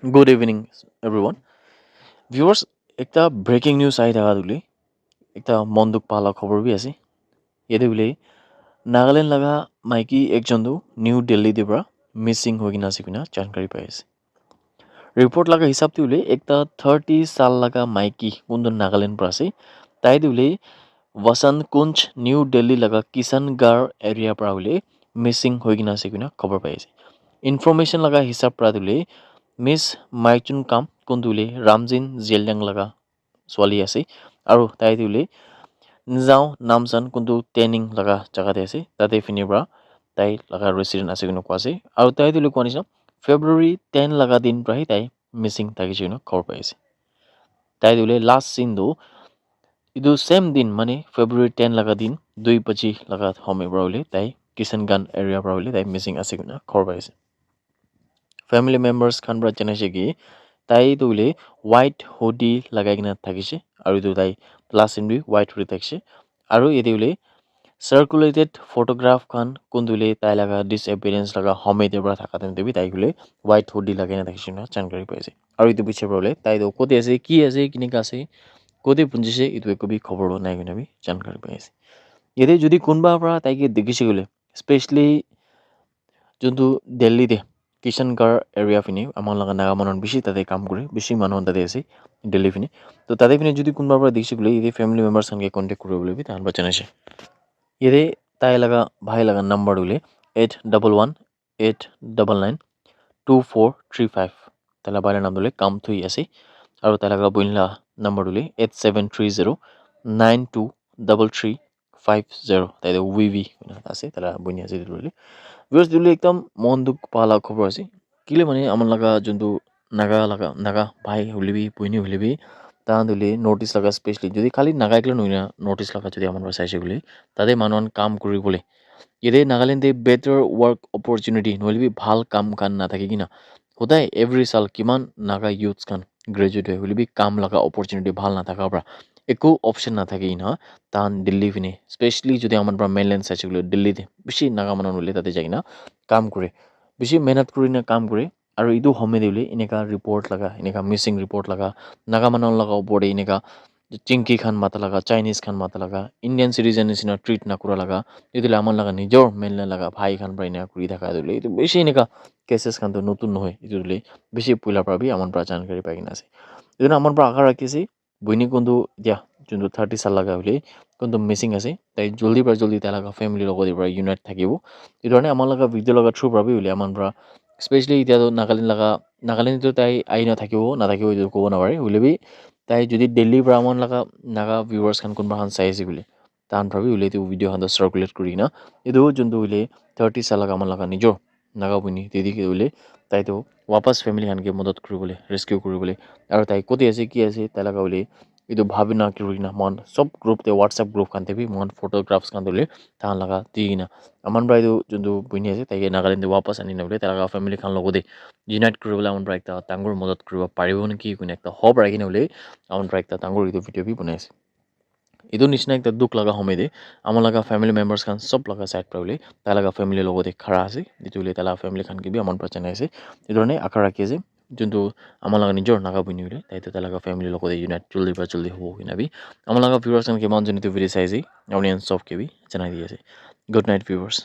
Good evening, everyone. Viewers, একটা breaking news আহি থাকা তুলি একটা মন দুখ পালা খবর বি আছে ইয়াতে বোলে নাগালেণ্ড লাগা মাইকী একজনটো নিউ দিল্লীৰ পৰা মিছিং হৈ কিনে আছে কিনা জানকাৰী পাই আছে ৰিপৰ্ট লগা হিচাপতে বোলে একটা 30 সাল লগা মাইকী কোনটো নাগালেণ্ড পৰা আছে তাই বোলে বসন্ত কুঞ্জ নিউ দিল্লী লগা কিষাণগড় এৰিয়াৰ পৰা বোলে মিছিং হৈ কিনে আছে কিনা খবৰ পাই আছে ইনফৰমেশ্যন লগা হিচাপ পৰা বোলে মিছ মাইচুন কাম কোনটো বোলে ৰামজিন জেলডাং লগা ছোৱালী আছে আৰু তাই বোলে নিজাও নামচান কোনটো ট্ৰেইনিং লগা জেগাতে আছে তাতে ফিনিৰ পৰা তাই লগা ৰেচিডেণ্ট আছে কিন্তু কোৱা আছে আৰু তাই বোলে কোৱা নিচিনা ফেব্ৰুৱাৰী 10 লগা দিন পৰাই তাই মিছিং থাকিছে কিন্তু খবৰ পাই আছে তাই বোলে লাষ্ট চিনটো ಇದು ಸೇಮ್ ದಿನ মানে ফেব্ৰুৱাৰী 10 লগা দিন 2 बजी লগা সময় পৰা বোলে তাই কিষাণগঞ্জ এৰিয়া পৰা বোলে তাই মিছিং আছে কিনা খবৰ পাইছে ফ্যামিলি মেম্বাৰ্স খান পৰা জনাইছে কি তাই বোলে হোৱাইট হুডি লগাই কিনে থাকিছে আৰু এইটো তাই প্লাছ ইন হোৱাইট হুডি থাকিছে আৰু এটি বোলে সাৰ্কুলেটেড ফটোগ্ৰাফ খান কোনটো বোলে তাই লগা ডিসএপিয়াৰেন্স লগা সময়তে পৰা থকা তেন্তে তাই বোলে হোৱাইট হুডি লগাই কিনে থাকিছে না জানকাৰী পাইছে আৰু এইটো পিছে বোলে তাই ক'তে আছে কি আছে কেনেকা আছে ক'তে পুঞ্জিছে এইটো একো বি খবৰ নাই কিনে বি জানকাৰী পাই আছে ইয়াতে যদি কোনোবাৰ পৰা তাইকে দেখিছে গ'লে স্পেচিয়েলি যোনটো দিল্লীতে কিষাণগড় এৰিয়া পিনি আমাৰ লগা নাগা মানুহ বেছি তাতে কাম কৰে বেছি মানুহ তাতে আছে দিল্লী পিনি তো তাতে পিনি যদি কোনোবাৰ পৰা দেখিছে গ'লে ইয়াতে ফেমিলি মেম্বাৰ্স খানকে কণ্টেক্ট কৰিবলৈ বি তাহাঁত জনাইছে ইয়াতে তাই লগা ভাই লগা নাম্বাৰ বোলে 8111899235 তাই লগা ভাইৰ নাম বোলে কাম থৈ আছে আৰু তাই লগা বইনলা নাম্বাৰ বোলে 8730923350 তাই উইভি আছে তাই লগা বইনি আছে বোলে বিকজ দিলে একদম মন দুখ পালা খবৰ আছে কিলে মানে আমাৰ লগা যোনটো নাগা ভাই হলিবি বইনি হলিবি তাহাঁ দিলে নটিচ লগা স্পেচিয়েলি যদি খালি নাগাইকলে নহয় না নটিচ লগা যদি আমাৰ পৰা চাইছে বুলি তাতে মানুহ কাম কৰিবলৈ ইয়াতে নাগালেণ্ডে বেটাৰ ৱৰ্ক অপৰচুনিটি নহ'লে ভাল কাম খান নাথাকে কিনা সদায় এভৰি চাল কিমান নাগা ইউথছ খান গ্ৰেজুৱেট হৈ হ'লে কাম লগা অপৰচুনিটি ভাল নাথাকাৰ পৰা একো অপশ্যন নাথাকে নহয় তাহান দিল্লী পিনে স্পেচিয়েলি যদি আমাৰ পৰা মেইনলেণ্ড চাইছে বুলি দিল্লীতে বেছি নাগা মানুহ হ'লে তাতে যায় কিনা কাম কৰে বেছি মেহনত কৰি না কাম কৰে আৰু এইটো সময় দিলে এনেকা ৰিপৰ্ট লগা এনেকা মিছিং ৰিপৰ্ট লগা নাগা মানুহৰ লগা ওপৰতে এনেকা চিংকি খান মাতা লগা চাইনিজ খান মাতা লগা ইণ্ডিয়ান চিটিজেন নিচিনা ট্ৰিট নকৰা লগা এইটোলে আমাৰ লগা নিজৰ মেইনলেণ্ড লগা ভাই খান পৰা এনেকা কৰি থকা দিলে এইটো বেছি এনেকা কেছেছ খানটো নতুন নহয় এইটো দিলে বেছি পইলাৰ পৰা বি আমাৰ পৰা জানকাৰী পাই কিনে আছে এইটো আমাৰ পৰা আশা ৰাখিছে বইনি কোনটো এতিয়া যোনটো 30 সাল লগা বুলি কোনটো মিছিং আছে তাই জলদি পৰা জলদি তাই লগা ফেমিলিৰ লগত পৰা ইউনাইট থাকিব এই ধৰণে আমাৰ লগা ভিডিঅ' লগা থ্ৰু পৰা বুলি আমাৰ পৰা স্পেচিয়েলি এতিয়াতো নাগালেণ্ডতো তাই আহি নাথাকিব এইটো ক'ব নোৱাৰে হ'লে তাই যদি দিল্লীৰ পৰা আমাৰ লগা নাগা ভিউৱাৰ্ছ খান কোনোবা খান চাই আছে বুলি তাহান ভাবি ওলাই এইটো ভিডিঅ' খান চাৰ্কুলেট কৰি না এইটো যোনটো ওলাই 30 সাল লগা আমাৰ লগা নিজৰ নাগা বইনি দিদিকে ওলাই তাইতো ৱাপাছ ফেমিলি খানকে মদত কৰিবলৈ ৰেস্কিউ কৰিবলৈ আৰু তাই ক'তে আছে কি আছে তাই লগা ওলাই এইটো ভাবি না কৰি না মন চব গ্ৰুপতে হোৱাটছএপ গ্ৰুপ খানতে বি মন ফটোগ্ৰাফছ খান দিলে তাহান লগা দি কিনা আমাৰ পৰা এইটো যোনটো বইনি আছে তাইকে নাগালেণ্ডে ৱাপাছ আনি নগ'লে তাই লগা ফেমিলি খান লগতে ইউনাইট কৰিবলৈ আমাৰ পৰা একটা ডাঙৰ মদত কৰিব পাৰিব নেকি কোনে একটা হ'ব ৰাখি ন'লে আমাৰ পৰা একটা ডাঙৰ এইটো ভিডিঅ' বি বনাইছে এইটো নিচিনা একটা দুখ লগা সময়তে আমাৰ লগা ফেমিলি মেম্বাৰ্ছ খান চব লগা চাইড পৰা ওলাই তাই লগা ফেমিলিৰ লগতে খাৰা আছে যিটো ওলাই তাই লগা ফেমিলি খানকে বি আমাৰ পৰা জনাইছে এই ধৰণে আশা ৰাখি আছে যোনটো আমাৰ লগা নিজৰ নাগা বইনি ওলাই তাইতো তাই লগা ফেমিলিৰ লগতে ইউনাইট জলদি পৰা জলদি হ'ব কিনাবি আমাৰ লগা ভিউৱাৰ্ছ খান কিমান জনিটো ভিডিঅ' চাইছে অডিয়েন্স চবকে বি জনাই দি আছে গুড নাইট ভিউৱাৰ্ছ